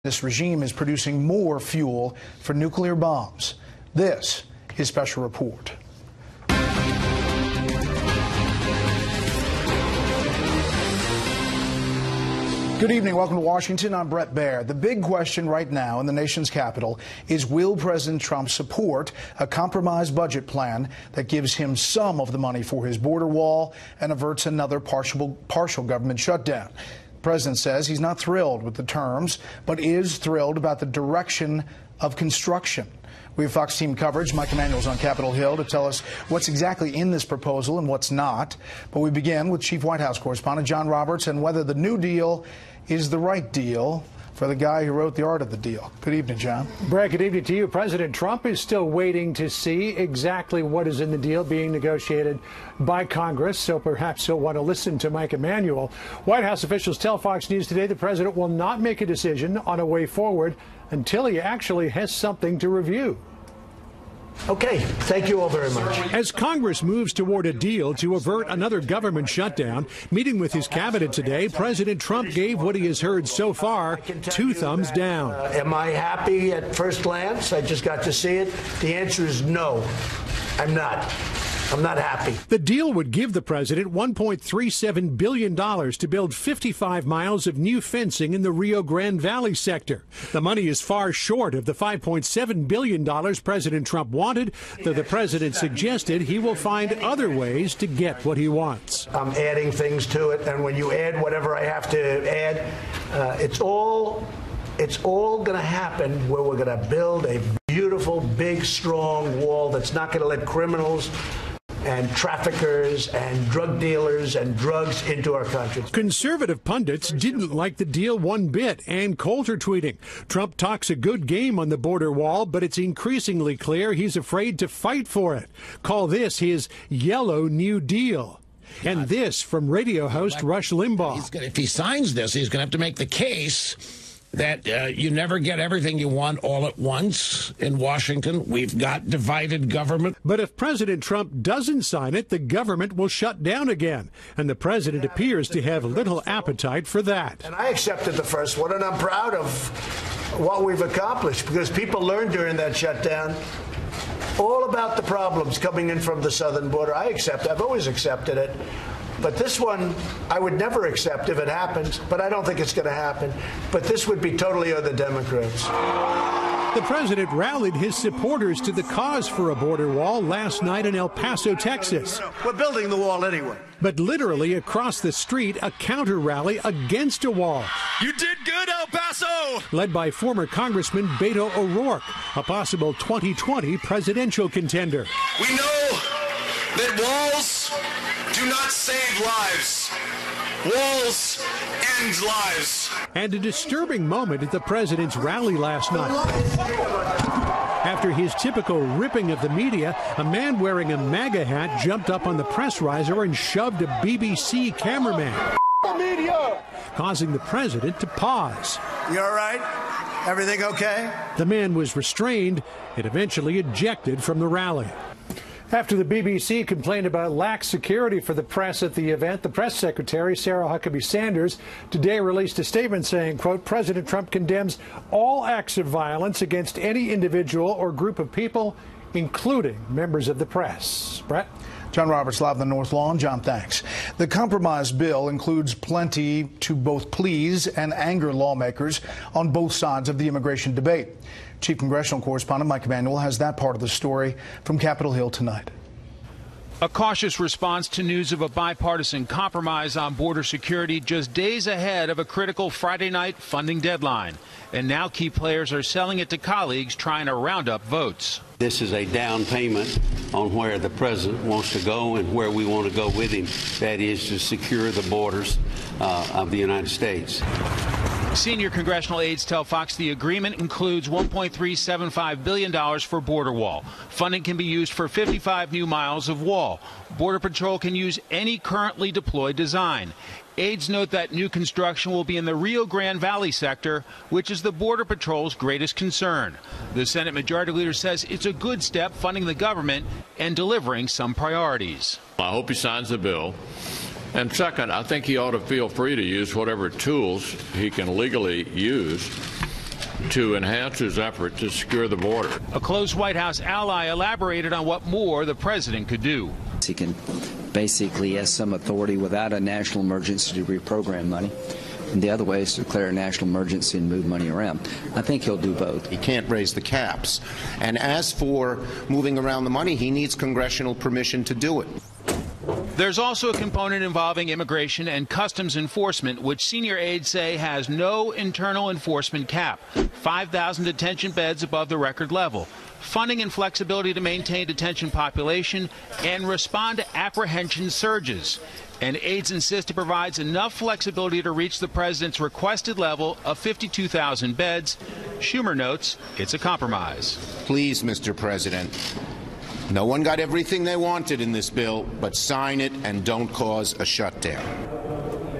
This regime is producing more fuel for nuclear bombs. This is Special Report. Good evening. Welcome to Washington. I'm Bret Baier. The big question right now in the nation's capital is, will President Trump support a compromise budget plan that gives him some of the money for his border wall and averts another partial government shutdown? The president says he's not thrilled with the terms, but is thrilled about the direction of construction. We have Fox team coverage. Mike Emanuel's on Capitol Hill to tell us what's exactly in this proposal and what's not. But we begin with Chief White House correspondent John Roberts and whether the New Deal is the right deal for the guy who wrote The Art of the Deal. Good evening, John. Brad, good evening to you. President Trump is still waiting to see exactly what is in the deal being negotiated by Congress, so perhaps he'll want to listen to Mike Emanuel. White House officials tell Fox News today the president will not make a decision on a way forward until he actually has something to review. Okay, thank you all very much. As Congress moves toward a deal to avert another government shutdown, meeting with his cabinet today, President Trump gave what he has heard so far 2 thumbs down. Am I happy at first glance? I just got to see it. The answer is no, I'm not. I'm not happy. The deal would give the president $1.37 billion to build 55 miles of new fencing in the Rio Grande Valley sector. The money is far short of the $5.7 billion President Trump wanted, though the president suggested he will find other ways to get what he wants. I'm adding things to it, and when you add whatever I have to add, it's all going to happen where we're going to build a beautiful, big, strong wall that's not going to let criminals and traffickers and drug dealers and drugs into our country. Conservative pundits didn't like the deal one bit, and Coulter tweeting, Trump talks a good game on the border wall, but it's increasingly clear he's afraid to fight for it. Call this his yellow New Deal. And this from radio host Rush Limbaugh. If he signs this, he's going to have to make the case that you never get everything you want all at once in Washington. We've got divided government. But if President Trump doesn't sign it, the government will shut down again. And the president appears to have little appetite for that. And I accepted the first one, and I'm proud of what we've accomplished, because people learned during that shutdown all about the problems coming in from the southern border. I've always accepted it. But this one, I would never accept if it happens, but I don't think it's going to happen. But this would be totally on the Democrats. The president rallied his supporters to the cause for a border wall last night in El Paso, Texas. We're building the wall anyway. But literally across the street, a counter rally against a wall. You did good, El Paso! Led by former Congressman Beto O'Rourke, a possible 2020 presidential contender. We know that walls do not save lives. Walls end lives. And a disturbing moment at the president's rally last night. After his typical ripping of the media, a man wearing a MAGA hat jumped up on the press riser and shoved a BBC cameraman, causing the president to pause. You all right? Everything okay? The man was restrained and eventually ejected from the rally. After the BBC complained about lax security for the press at the event, the press secretary, Sarah Huckabee Sanders, today released a statement saying, quote, President Trump condemns all acts of violence against any individual or group of people, including members of the press. Brett? John Roberts, live on the North Lawn. John, thanks. The compromise bill includes plenty to both please and anger lawmakers on both sides of the immigration debate. Chief Congressional Correspondent Mike Emanuel has that part of the story from Capitol Hill tonight. A cautious response to news of a bipartisan compromise on border security just days ahead of a critical Friday night funding deadline. And now key players are selling it to colleagues trying to round up votes. This is a down payment on where the president wants to go and where we want to go with him. That is to secure the borders of the United States. Senior congressional aides tell Fox the agreement includes $1.375 billion for border wall. Funding can be used for 55 new miles of wall. Border Patrol can use any currently deployed design. Aides note that new construction will be in the Rio Grande Valley sector, which is the Border Patrol's greatest concern. The Senate Majority Leader says it's a good step funding the government and delivering some priorities. I hope he signs the bill. And second, I think he ought to feel free to use whatever tools he can legally use to enhance his effort to secure the border. A close White House ally elaborated on what more the president could do. He can basically has some authority without a national emergency to reprogram money. And the other way is to declare a national emergency and move money around. I think he'll do both. He can't raise the caps. And as for moving around the money, he needs congressional permission to do it. There's also a component involving immigration and customs enforcement, which senior aides say has no internal enforcement cap, 5,000 detention beds above the record level, funding and flexibility to maintain detention population and respond to apprehension surges. And aides insist it provides enough flexibility to reach the president's requested level of 52,000 beds. Schumer notes it's a compromise. Please, Mr. President, no one got everything they wanted in this bill, but sign it and don't cause a shutdown.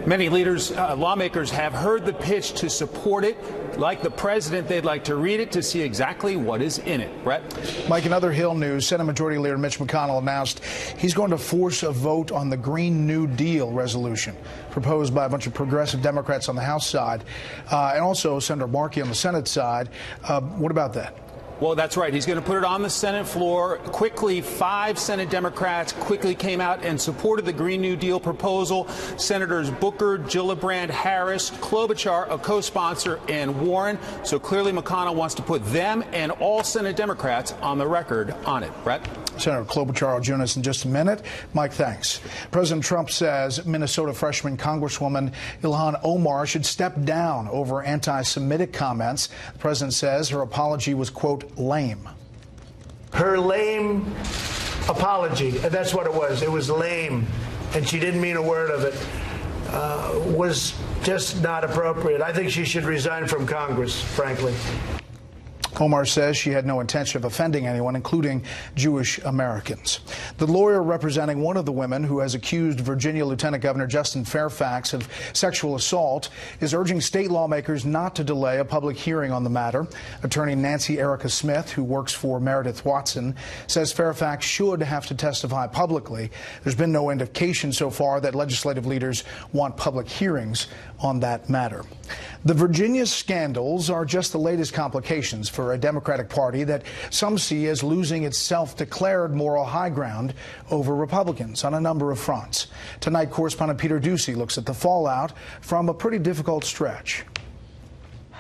Many leaders, lawmakers have heard the pitch to support it. Like the president, they'd like to read it to see exactly what is in it. Bret? Mike, in other Hill news, Senate Majority Leader Mitch McConnell announced he's going to force a vote on the Green New Deal resolution proposed by a bunch of progressive Democrats on the House side and also Senator Markey on the Senate side. What about that? Well, that's right. He's going to put it on the Senate floor. Quickly, 5 Senate Democrats quickly came out and supported the Green New Deal proposal. Senators Booker, Gillibrand, Harris, Klobuchar, a co-sponsor, and Warren. So clearly McConnell wants to put them and all Senate Democrats on the record on it. Bret? Senator Klobuchar will join us in just a minute. Mike, thanks. President Trump says Minnesota freshman Congresswoman Ilhan Omar should step down over anti-Semitic comments. The president says her apology was, quote, lame. Her lame apology, and that's what it was. It was lame, and she didn't mean a word of it, was just not appropriate. I think she should resign from Congress, frankly. Omar says she had no intention of offending anyone, including Jewish Americans. The lawyer representing one of the women who has accused Virginia Lieutenant Governor Justin Fairfax of sexual assault is urging state lawmakers not to delay a public hearing on the matter. Attorney Nancy Erica Smith, who works for Meredith Watson, says Fairfax should have to testify publicly. There's been no indication so far that legislative leaders want public hearings on that matter. The Virginia scandals are just the latest complications for a Democratic Party that some see as losing its self-declared moral high ground over Republicans on a number of fronts. Tonight, correspondent Peter Ducey looks at the fallout from a pretty difficult stretch.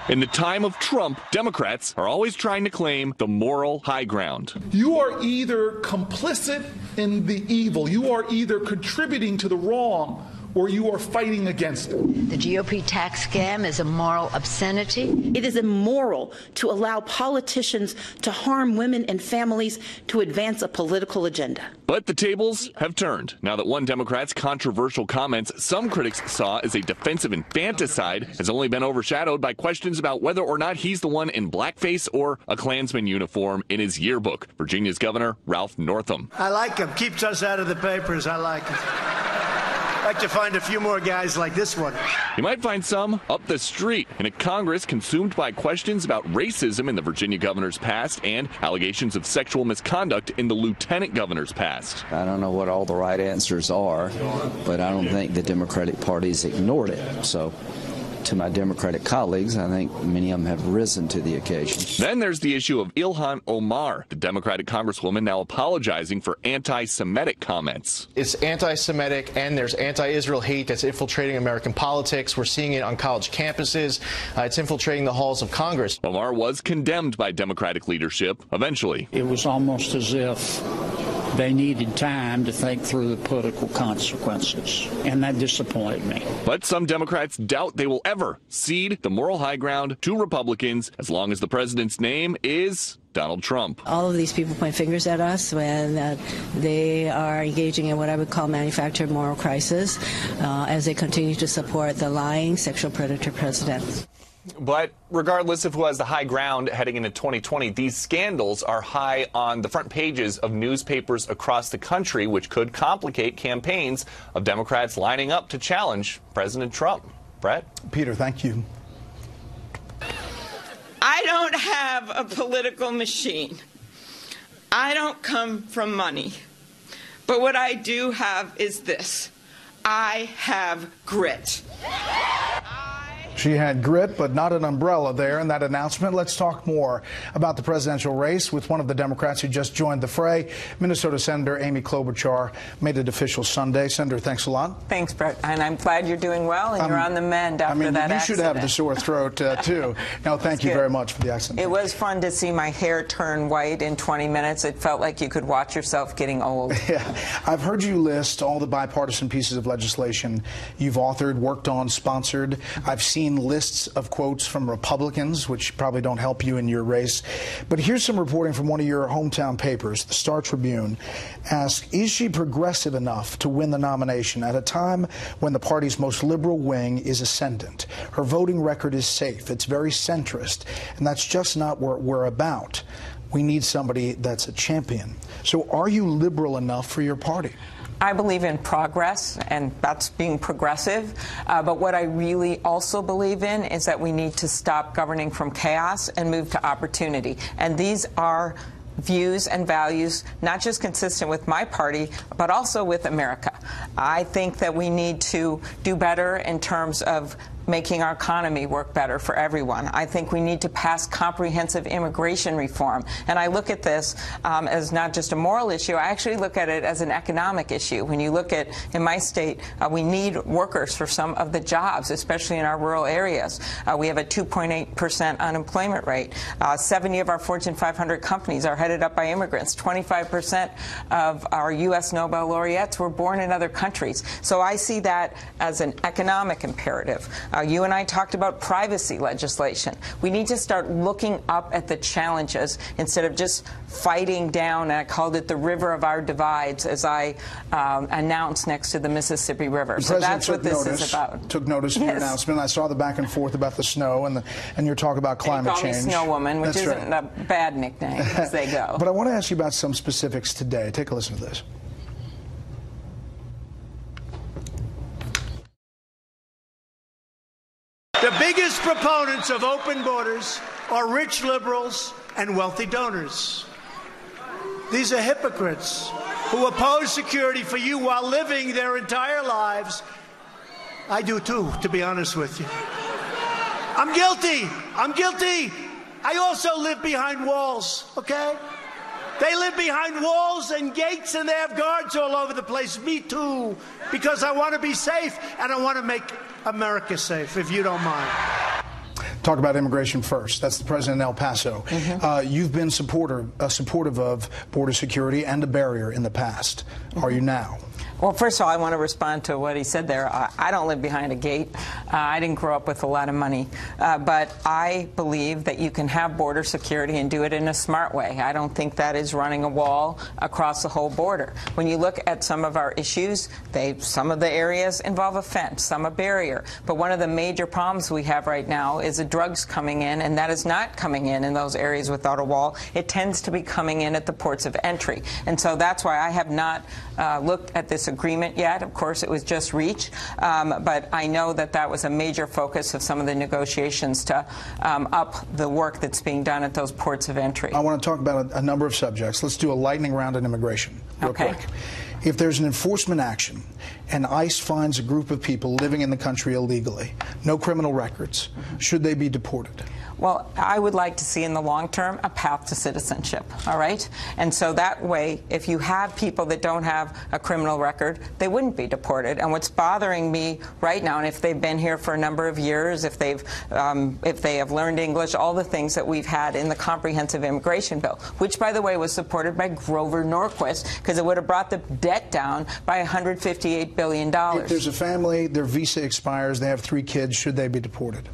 In the time of Trump, Democrats are always trying to claim the moral high ground. You are either complicit in the evil, you are either contributing to the wrong, or you are fighting against it. The GOP tax scam is a moral obscenity. It is immoral to allow politicians to harm women and families to advance a political agenda. But the tables have turned now that one Democrat's controversial comments some critics saw as a defensive infanticide has only been overshadowed by questions about whether or not he's the one in blackface or a Klansman uniform in his yearbook. Virginia's Governor Ralph Northam. I like him. Keeps us out of the papers. I like it. I'd like to find a few more guys like this one. You might find some up the street in a Congress consumed by questions about racism in the Virginia governor's past and allegations of sexual misconduct in the lieutenant governor's past. I don't know what all the right answers are, but I don't think the Democratic Party's ignored it. So, to my Democratic colleagues, I think many of them have risen to the occasion. Then there's the issue of Ilhan Omar, the Democratic congresswoman now apologizing for anti-Semitic comments. It's anti-Semitic and there's anti-Israel hate that's infiltrating American politics. We're seeing it on college campuses. It's infiltrating the halls of Congress. Omar was condemned by Democratic leadership eventually. It was almost as if they needed time to think through the political consequences, and that disappointed me. But some Democrats doubt they will ever cede the moral high ground to Republicans as long as the president's name is Donald Trump. All of these people point fingers at us when they are engaging in what I would call manufactured moral crisis as they continue to support the lying sexual predator president. But regardless of who has the high ground heading into 2020, these scandals are high on the front pages of newspapers across the country, which could complicate campaigns of Democrats lining up to challenge President Trump. Bret? Peter, thank you. I don't have a political machine. I don't come from money. But what I do have is this. I have grit. She had grit, but not an umbrella there in that announcement. Let's talk more about the presidential race with one of the Democrats who just joined the fray. Minnesota Senator Amy Klobuchar made it official Sunday. Senator, thanks a lot. Thanks, Bret. And I'm glad you're doing well and you're on the mend after that accident. You should have the sore throat, too. No, thank you very much for the accident. It was fun to see my hair turn white in 20 minutes. It felt like you could watch yourself getting old. Yeah. I've heard you list all the bipartisan pieces of legislation you've authored, worked on, sponsored. I've seen lists of quotes from Republicans, which probably don't help you in your race. But here's some reporting from one of your hometown papers, the Star Tribune. Asks, is she progressive enough to win the nomination at a time when the party's most liberal wing is ascendant? Her voting record is safe. It's very centrist. And that's just not what we're about. We need somebody that's a champion. So are you liberal enough for your party? I believe in progress, and that's being progressive. But what I really also believe in is that we need to stop governing from chaos and move to opportunity. And these are views and values not just consistent with my party, but also with America. I think that we need to do better in terms of making our economy work better for everyone. I think we need to pass comprehensive immigration reform. And I look at this as not just a moral issue, I actually look at it as an economic issue. When you look at, in my state, we need workers for some of the jobs, especially in our rural areas. We have a 2.8% unemployment rate. 70 of our Fortune 500 companies are headed up by immigrants. 25% of our U.S. Nobel laureates were born in other countries. So I see that as an economic imperative. You and I talked about privacy legislation. We need to start looking up at the challenges instead of just fighting down, and I called it the river of our divides, as I announced next to the Mississippi River. So that's what this is about. Took notice of your announcement. I saw the back and forth about the snow and your talk about climate change. They call me Snow Woman, which isn't a bad nickname as they go. But I want to ask you about some specifics today. Take a listen to this. The biggest proponents of open borders are rich liberals and wealthy donors. These are hypocrites who oppose security for you while living their entire lives. I do too, to be honest with you. I'm guilty. I'm guilty. I also live behind walls, okay? They live behind walls and gates and they have guards all over the place. Me too, because I want to be safe and I want to make America safe, if you don't mind. Talk about immigration first. That's the president in El Paso. You've been supportive of border security and a barrier in the past. Are you now? Well, first of all, I want to respond to what he said there. I don't live behind a gate. I didn't grow up with a lot of money. But I believe that you can have border security and do it in a smart way. I don't think that is running a wall across the whole border. When you look at some of our issues, some of the areas involve a fence, some a barrier. But one of the major problems we have right now is the drugs coming in, and that is not coming in those areas without a wall. It tends to be coming in at the ports of entry. And so that's why I have not looked at this agreement yet. Of course, it was just reached, but I know that that was a major focus of some of the negotiations to up the work that's being done at those ports of entry. I want to talk about a number of subjects. Let's do a lightning round on immigration real quick. If there's an enforcement action and ICE finds a group of people living in the country illegally, no criminal records, should they be deported? Well, I would like to see in the long term a path to citizenship, all right? And so that way, if you have people that don't have a criminal record, they wouldn't be deported. And what's bothering me right now, and if they've been here for a number of years, if they have learned English, all the things that we've had in the comprehensive immigration bill, which, by the way, was supported by Grover Norquist, because it would have brought the debt down by $158 billion. If there's a family, their visa expires, they have 3 kids, should they be deported?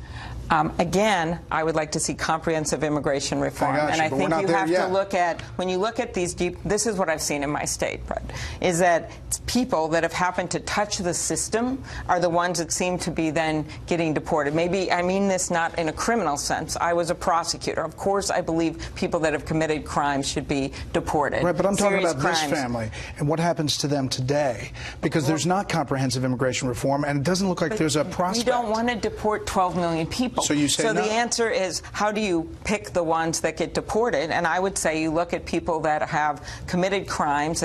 Again, I would like to see comprehensive immigration reform. And I think you have to look at, when you look at these deep, this is what I've seen in my state, Bret, is that people that have happened to touch the system are the ones that seem to be then getting deported. Maybe, I mean this not in a criminal sense. I was a prosecutor. Of course, I believe people that have committed crimes should be deported. Right, but I'm talking about this family and what happens to them today, because there's not comprehensive immigration reform, and it doesn't look like there's a prospect. We don't want to deport 12 million people. people. So you say so no? The answer is, how do you pick the ones that get deported? And I would say you look at people that have committed crimes,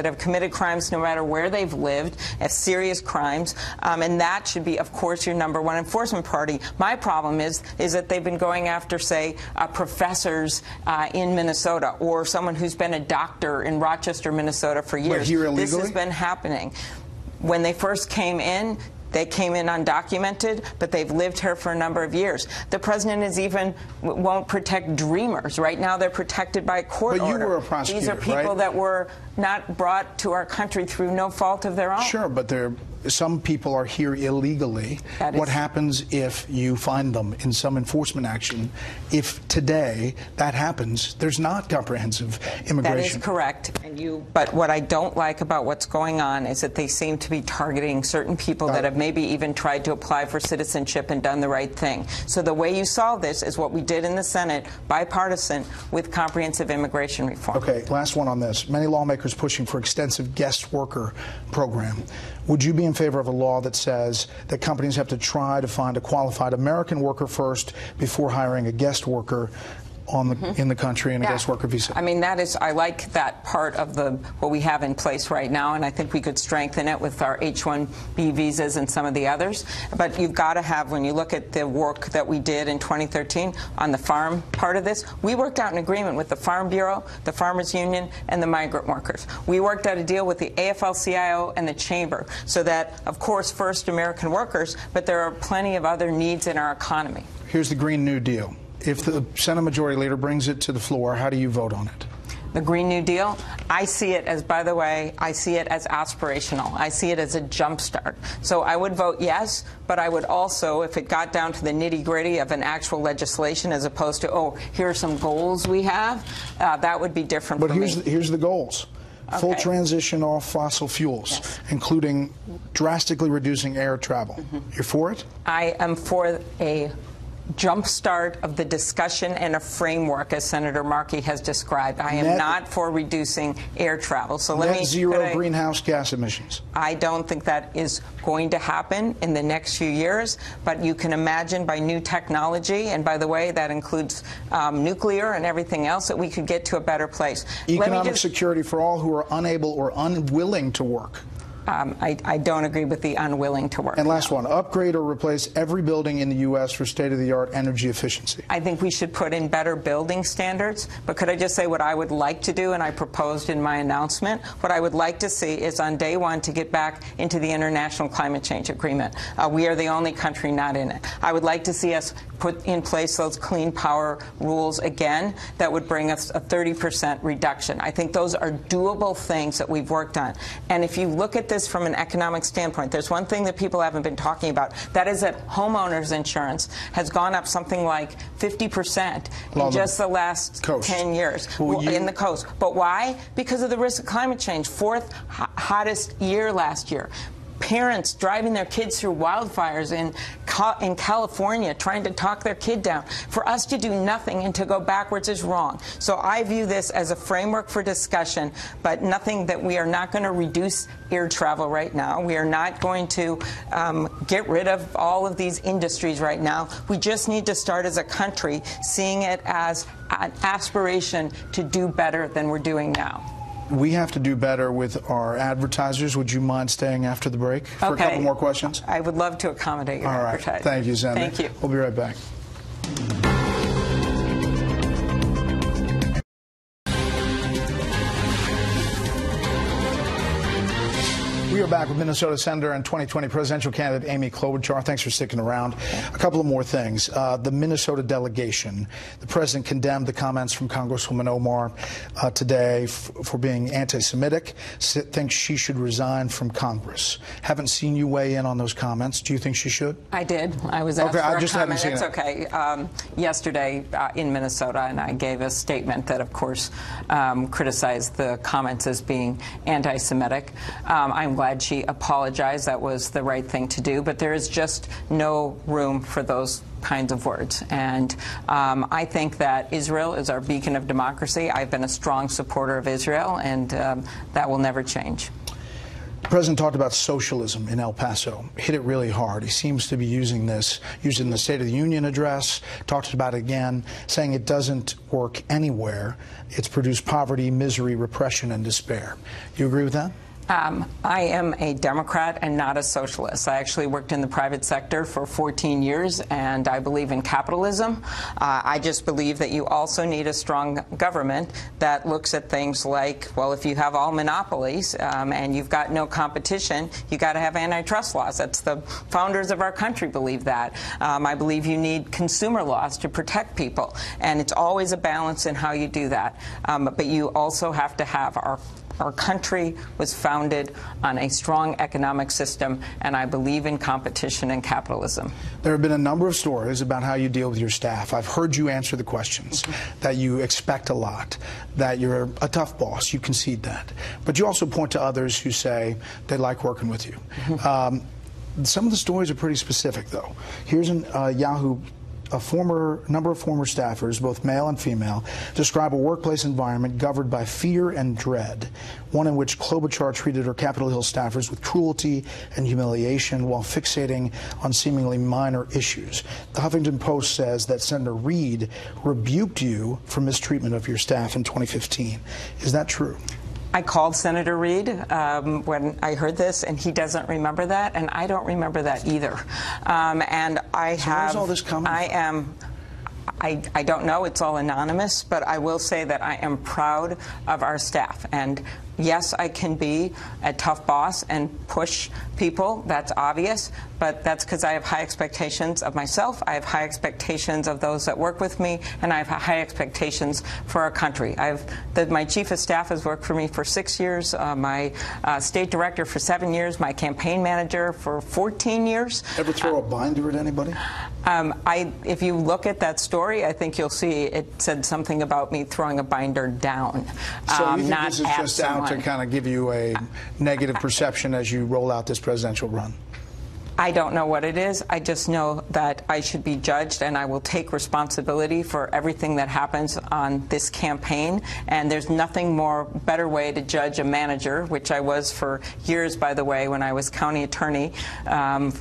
no matter where they've lived, as serious crimes, and that should be, of course, your number one enforcement priority. My problem is that they've been going after, say, professors in Minnesota, or someone who's been a doctor in Rochester, Minnesota for years. But here illegally? This has been happening. When they first came in, they came in undocumented, but they've lived here for a number of years. The president won't protect dreamers. Right now, they're protected by a court order. But you were a prosecutor, These are people right? that were not brought to our country through no fault of their own. Sure, but some people are here illegally. What happens if you find them in some enforcement action? If today that happens, there's not comprehensive immigration. That is correct. But what I don't like about what's going on is that they seem to be targeting certain people that have maybe even tried to apply for citizenship and done the right thing. So the way you solve this is what we did in the Senate, bipartisan, with comprehensive immigration reform. Okay, last one on this. Many lawmakers pushing for extensive guest worker program. Would you be in favor of a law that says that companies have to try to find a qualified American worker first before hiring a guest worker in the country and a guest worker visa? I mean, I like that part of what we have in place right now, and I think we could strengthen it with our H-1B visas and some of the others. But you've got to have, when you look at the work that we did in 2013 on the farm part of this, we worked out an agreement with the Farm Bureau, the Farmers Union, and the migrant workers. We worked out a deal with the AFL-CIO and the Chamber, so that, of course, first American workers, but there are plenty of other needs in our economy. Here's the Green New Deal. If the Senate Majority Leader brings it to the floor, how do you vote on it? The Green New Deal, I see it as, by the way, I see it as aspirational. I see it as a jumpstart. So I would vote yes, but I would also, if it got down to the nitty-gritty of an actual legislation as opposed to, oh, here are some goals we have, that would be different for me. But here's the goals. Okay. Full transition off fossil fuels, including drastically reducing air travel. You're for it? I am for a jumpstart of the discussion and a framework, as Senator Markey has described. I am not for reducing air travel. So net zero greenhouse gas emissions. I don't think that is going to happen in the next few years, but you can imagine by new technology, and by the way, that includes nuclear and everything else, that we could get to a better place. Economic security for all who are unable or unwilling to work. I don't agree with the unwilling to work. And last one, upgrade or replace every building in the U.S. for state-of-the-art energy efficiency. I think we should put in better building standards. But could I just say what I would like to do, and I proposed in my announcement, what I would like to see is on day one to get back into the International Climate Change Agreement. We are the only country not in it. I would like to see us put in place those clean power rules again that would bring us a 30% reduction. I think those are doable things that we've worked on. And if you look at this from an economic standpoint, there's one thing that people haven't been talking about. That is that homeowners insurance has gone up something like 50% in just the last 10 years in the coast. But why? Because of the risk of climate change. Fourth hottest year last year. Parents driving their kids through wildfires in California, trying to talk their kid down. For us to do nothing and to go backwards is wrong. So I view this as a framework for discussion, but nothing that we are not going to reduce air travel right now. We are not going to get rid of all of these industries right now. We just need to start as a country seeing it as an aspiration to do better than we're doing now. We have to do better with our advertisers. Would you mind staying after the break for a couple more questions? I would love to accommodate your advertising. All right. Thank you, Senator. Thank you. We'll be right back. We are back with Minnesota Senator and 2020 presidential candidate Amy Klobuchar. Thanks for sticking around. A couple of more things. The Minnesota delegation, the president condemned the comments from Congresswoman Omar today for being anti-Semitic, thinks she should resign from Congress. Haven't seen you weigh in on those comments. Do you think she should? I did. I was asked for I just a comment. haven't seen it. It's okay. Yesterday in Minnesota, and I gave a statement that, of course, criticized the comments as being anti-Semitic. I'm glad she apologized. That was the right thing to do. But there is just no room for those kinds of words. And I think that Israel is our beacon of democracy. I've been a strong supporter of Israel, and that will never change. The president talked about socialism in El Paso, hit it really hard. He seems to be using the State of the Union address, talked about it again, saying it doesn't work anywhere. It's produced poverty, misery, repression, and despair. You agree with that? I am a Democrat and not a socialist. I actually worked in the private sector for 14 years, and I believe in capitalism. I just believe that you also need a strong government that looks at things like, well, if you have all monopolies and you've got no competition, you got to have antitrust laws. That's the founders of our country believe that. I believe you need consumer laws to protect people, and it's always a balance in how you do that. But you also have to have our country was founded on a strong economic system, and I believe in competition and capitalism. There have been a number of stories about how you deal with your staff. I've heard you answer the questions, that you expect a lot, that you're a tough boss. You concede that. But you also point to others who say they like working with you. Some of the stories are pretty specific, though. Here's Yahoo. A number of former staffers, both male and female, describe a workplace environment governed by fear and dread, one in which Klobuchar treated her Capitol Hill staffers with cruelty and humiliation while fixating on seemingly minor issues. The Huffington Post says that Senator Reid rebuked you for mistreatment of your staff in 2015. Is that true? I called Senator Reid when I heard this, and he doesn't remember that, and I don't remember that either. And I so where's all this coming from? I don't know. It's all anonymous, but I will say that I am proud of our staff. And yes, I can be a tough boss and push people. That's obvious. But that's because I have high expectations of myself. I have high expectations of those that work with me. And I have high expectations for our country. My chief of staff has worked for me for 6 years. My state director for 7 years. My campaign manager for 14 years. Ever throw a binder at anybody? If you look at that story, I think you'll see it said something about me throwing a binder down. So you think not this is just out to kind of give you a negative perception as you roll out this presidential run? I don't know what it is. I just know that I should be judged, and I will take responsibility for everything that happens on this campaign. And there's nothing better way to judge a manager, which I was for years, by the way, when I was county attorney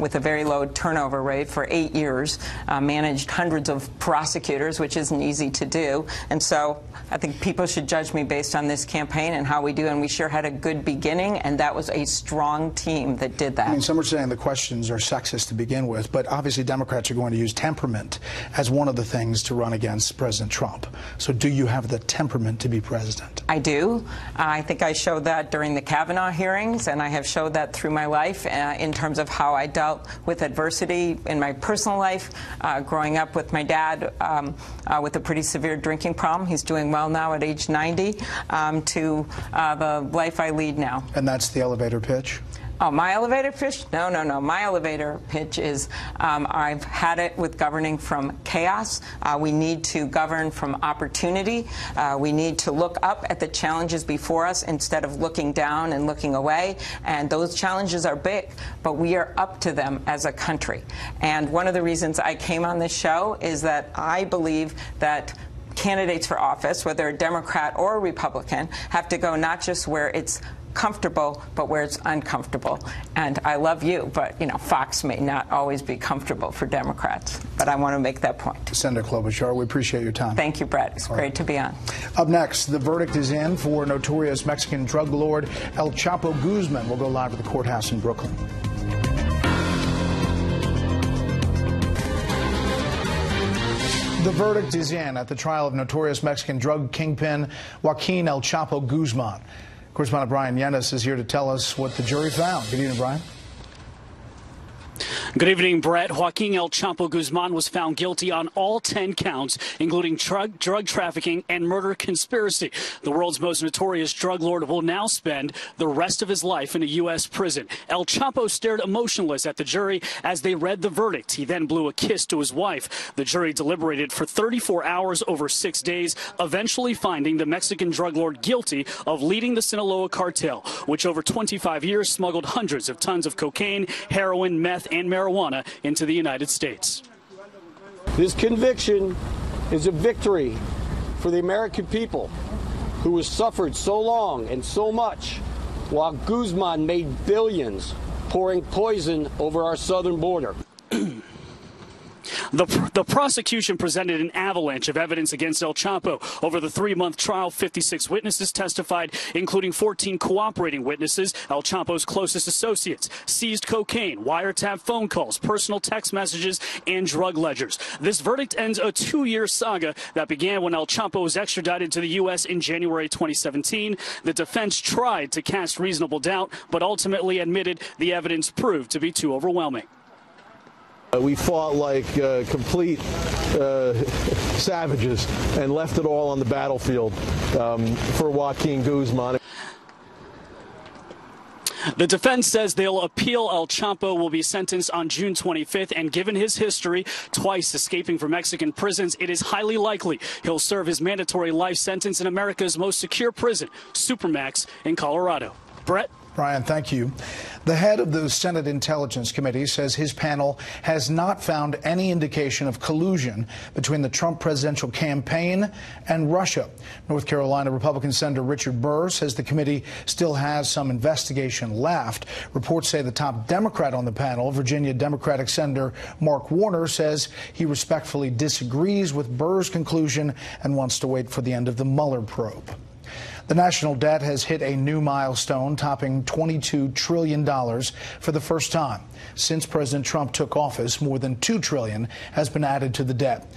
with a very low turnover rate for 8 years, managed hundreds of prosecutors, which isn't easy to do. And so I think people should judge me based on this campaign and how we do. And we sure had a good beginning, and that was a strong team that did that. I mean, some are saying the questions are sexist to begin with, but obviously Democrats are going to use temperament as one of the things to run against President Trump. So do you have the temperament to be president? I do. I think I showed that during the Kavanaugh hearings, and I have showed that through my life in terms of how I dealt with adversity in my personal life, growing up with my dad with a pretty severe drinking problem. He's doing well now at age 90, to the life I lead now. And that's the elevator pitch? Oh, my elevator pitch? No, no, no. My elevator pitch is I've had it with governing from chaos. We need to govern from opportunity. We need to look up at the challenges before us instead of looking down and looking away. And those challenges are big, but we are up to them as a country. And one of the reasons I came on this show is that I believe that candidates for office, whether a Democrat or a Republican, have to go not just where it's comfortable, but where it's uncomfortable. And I love you, but, you know, Fox may not always be comfortable for Democrats. But I want to make that point. Senator Klobuchar, we appreciate your time. Thank you, Bret. It's great to be on. Up next, the verdict is in for notorious Mexican drug lord El Chapo Guzman. We'll go live to the courthouse in Brooklyn. The verdict is in at the trial of notorious Mexican drug kingpin Joaquin El Chapo Guzman. Correspondent Brian Yenis is here to tell us what the jury found. Good evening, Brian. Good evening, Bret. Joaquin El Chapo Guzman was found guilty on all 10 counts, including drug trafficking and murder conspiracy. The world's most notorious drug lord will now spend the rest of his life in a U.S. prison. El Chapo stared emotionless at the jury as they read the verdict. He then blew a kiss to his wife. The jury deliberated for 34 hours over 6 days, eventually finding the Mexican drug lord guilty of leading the Sinaloa cartel, which over 25 years smuggled hundreds of tons of cocaine, heroin, meth, and marijuana into the United States. This conviction is a victory for the American people who has suffered so long and so much while Guzman made billions pouring poison over our southern border. The prosecution presented an avalanche of evidence against El Chapo. Over the 3-month trial, 56 witnesses testified, including 14 cooperating witnesses, El Chapo's closest associates, seized cocaine, wiretap phone calls, personal text messages, and drug ledgers. This verdict ends a 2-year saga that began when El Chapo was extradited to the U.S. in January 2017. The defense tried to cast reasonable doubt, but ultimately admitted the evidence proved to be too overwhelming. We fought like complete savages and left it all on the battlefield for Joaquin Guzman. The defense says they'll appeal. El Chapo will be sentenced on June 25th, and given his history, twice escaping from Mexican prisons, it is highly likely he'll serve his mandatory life sentence in America's most secure prison, Supermax, in Colorado. Bret? Brian, thank you. The head of the Senate Intelligence Committee says his panel has not found any indication of collusion between the Trump presidential campaign and Russia. North Carolina Republican Senator Richard Burr says the committee still has some investigation left. Reports say the top Democrat on the panel, Virginia Democratic Senator Mark Warner, says he respectfully disagrees with Burr's conclusion and wants to wait for the end of the Mueller probe. The national debt has hit a new milestone, topping $22 trillion for the first time. Since President Trump took office, more than $2 trillion has been added to the debt.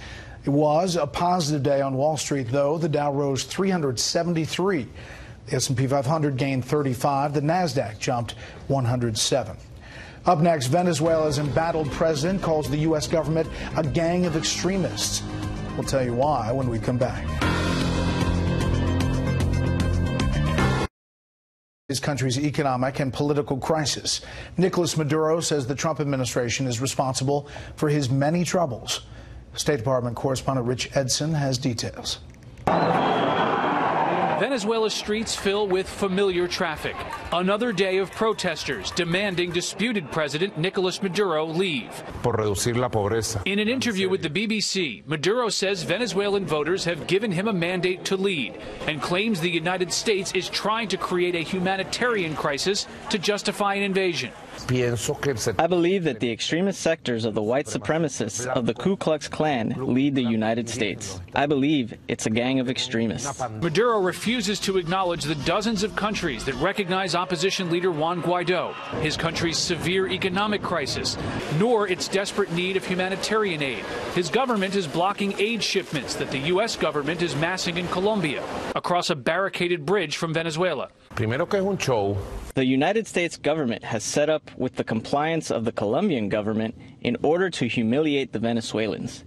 It was a positive day on Wall Street, though. The Dow rose 373. The S&P 500 gained 35. The NASDAQ jumped 107. Up next, Venezuela's embattled president calls the U.S. government a gang of extremists. We'll tell you why when we come back. His country's economic and political crisis. Nicolas Maduro says the Trump administration is responsible for his many troubles. State Department correspondent Rich Edson has details. Venezuela's streets fill with familiar traffic. Another day of protesters demanding disputed President Nicolas Maduro leave. Por reducir la pobreza. In an interview with the BBC, Maduro says Venezuelan voters have given him a mandate to lead and claims the United States is trying to create a humanitarian crisis to justify an invasion. I believe that the extremist sectors of the white supremacists of the Ku Klux Klan lead the United States. I believe it's a gang of extremists. Maduro refuses to acknowledge the dozens of countries that recognize opposition leader Juan Guaido, his country's severe economic crisis, nor its desperate need of humanitarian aid. His government is blocking aid shipments that the U.S. government is massing in Colombia across a barricaded bridge from Venezuela. The United States government has set up with the compliance of the Colombian government in order to humiliate the Venezuelans.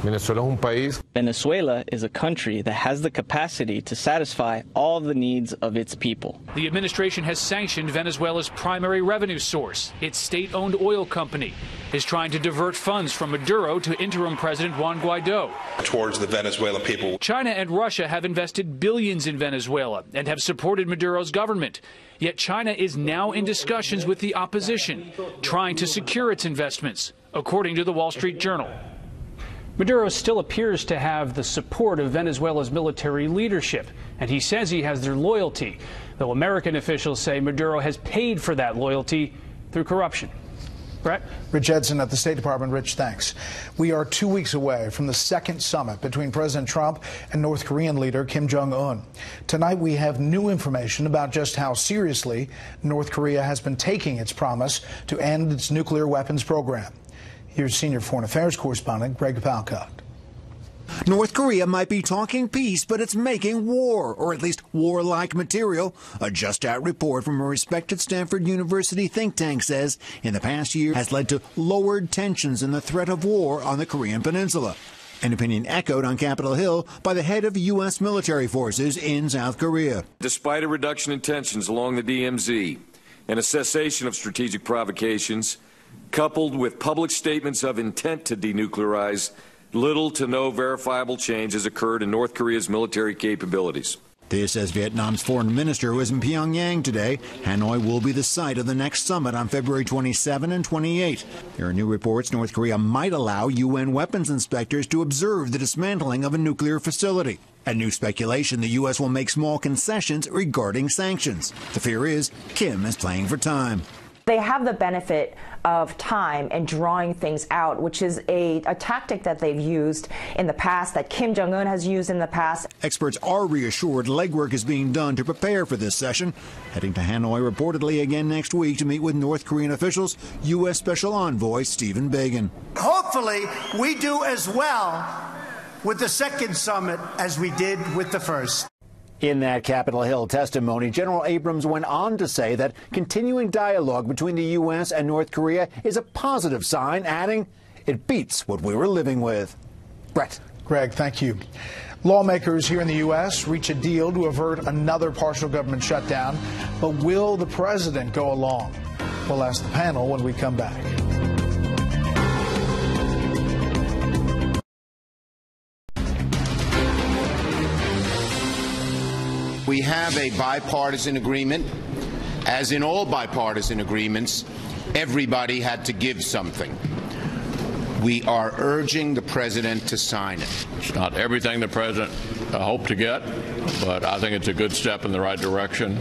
Venezuela is a country that has the capacity to satisfy all the needs of its people. The administration has sanctioned Venezuela's primary revenue source. Its state-owned oil company is trying to divert funds from Maduro to interim President Juan Guaido. Towards the Venezuelan people. China and Russia have invested billions in Venezuela and have supported Maduro's government. Yet China is now in discussions with the opposition, trying to secure its investments, according to the Wall Street Journal. Maduro still appears to have the support of Venezuela's military leadership, and he says he has their loyalty, though American officials say Maduro has paid for that loyalty through corruption. Bret? Rich Edson at the State Department. Rich, thanks. We are 2 weeks away from the second summit between President Trump and North Korean leader Kim Jong-un. Tonight we have new information about just how seriously North Korea has been taking its promise to end its nuclear weapons program. Here's senior foreign affairs correspondent Greg Palcott. North Korea might be talking peace, but it's making war, or at least warlike material. A just-out report from a respected Stanford University think tank says in the past year has led to lowered tensions and the threat of war on the Korean peninsula. An opinion echoed on Capitol Hill by the head of U.S. military forces in South Korea. Despite a reduction in tensions along the DMZ and a cessation of strategic provocations, coupled with public statements of intent to denuclearize, little to no verifiable change has occurred in North Korea's military capabilities. This as Vietnam's foreign minister was in Pyongyang today. Hanoi will be the site of the next summit on February 27 and 28. There are new reports North Korea might allow UN weapons inspectors to observe the dismantling of a nuclear facility. And new speculation the U.S. will make small concessions regarding sanctions. The fear is Kim is playing for time. They have the benefit of time and drawing things out, which is a tactic that they've used in the past, that Kim Jong-un has used in the past. Experts are reassured legwork is being done to prepare for this session. Heading to Hanoi reportedly again next week to meet with North Korean officials, U.S. Special Envoy Stephen Biegun. Hopefully, we do as well with the second summit as we did with the first. In that Capitol Hill testimony, General Abrams went on to say that continuing dialogue between the U.S. and North Korea is a positive sign, adding, it beats what we were living with. Bret. Greg, thank you. Lawmakers here in the U.S. reach a deal to avert another partial government shutdown, but will the president go along? We'll ask the panel when we come back. We have a bipartisan agreement. As in all bipartisan agreements, everybody had to give something. We are urging the president to sign it. It's not everything the president hoped to get, but I think it's a good step in the right direction.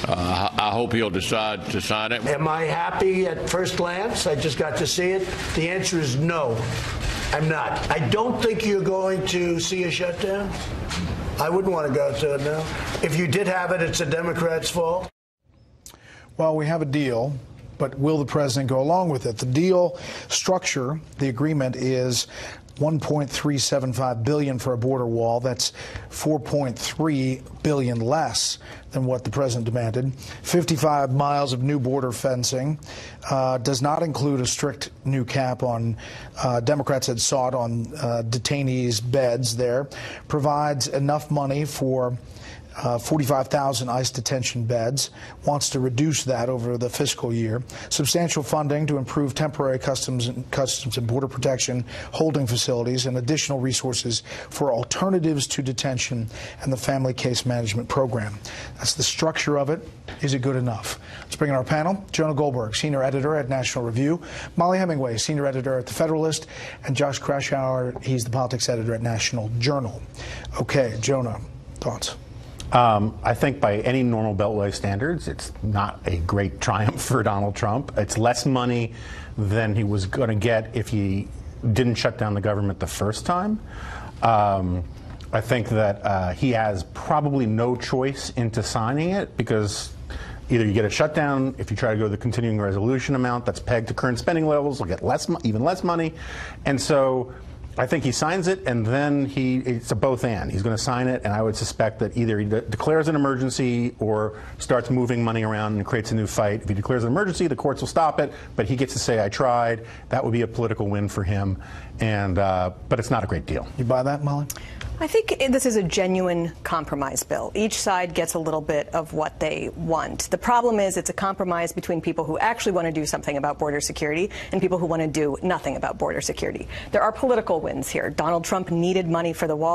I hope he'll decide to sign it. Am I happy at first glance? I just got to see it. The answer is no, I'm not. I don't think you're going to see a shutdown. I wouldn't want to go to it now. If you did have it, it's a Democrat's fault. Well, we have a deal, but will the president go along with it? The deal structure, the agreement is $1.375 billion for a border wall. That's $4.3 billion less than what the president demanded. 55 miles of new border fencing. Does not include a strict new cap on Democrats had sought on detainees' beds there. Provides enough money for 45,000 ICE detention beds, wants to reduce that over the fiscal year. Substantial funding to improve temporary customs and border protection holding facilities, and additional resources for alternatives to detention and the family case management program. That's the structure of it. Is it good enough? Let's bring in our panel. Jonah Goldberg, senior editor at National Review, Molly Hemingway, senior editor at The Federalist, and Josh Kraushaar, he's the politics editor at National Journal. Okay, Jonah, thoughts? I think by any normal Beltway standards, it's not a great triumph for Donald Trump. It's less money than he was going to get if he didn't shut down the government the first time. I think that he has probably no choice into signing it, because either you get a shutdown, if you try to go to the continuing resolution amount that's pegged to current spending levels, you'll get even less money. And so I think he signs it, and then it's a both and. He's going to sign it, and I would suspect that either he declares an emergency or starts moving money around and creates a new fight. If he declares an emergency, the courts will stop it, but he gets to say, I tried. That would be a political win for him, and but it's not a great deal. You buy that, Molly? I think this is a genuine compromise bill. Each side gets a little bit of what they want. The problem is it's a compromise between people who actually want to do something about border security and people who want to do nothing about border security. There are political wins here. Donald Trump needed money for the wall.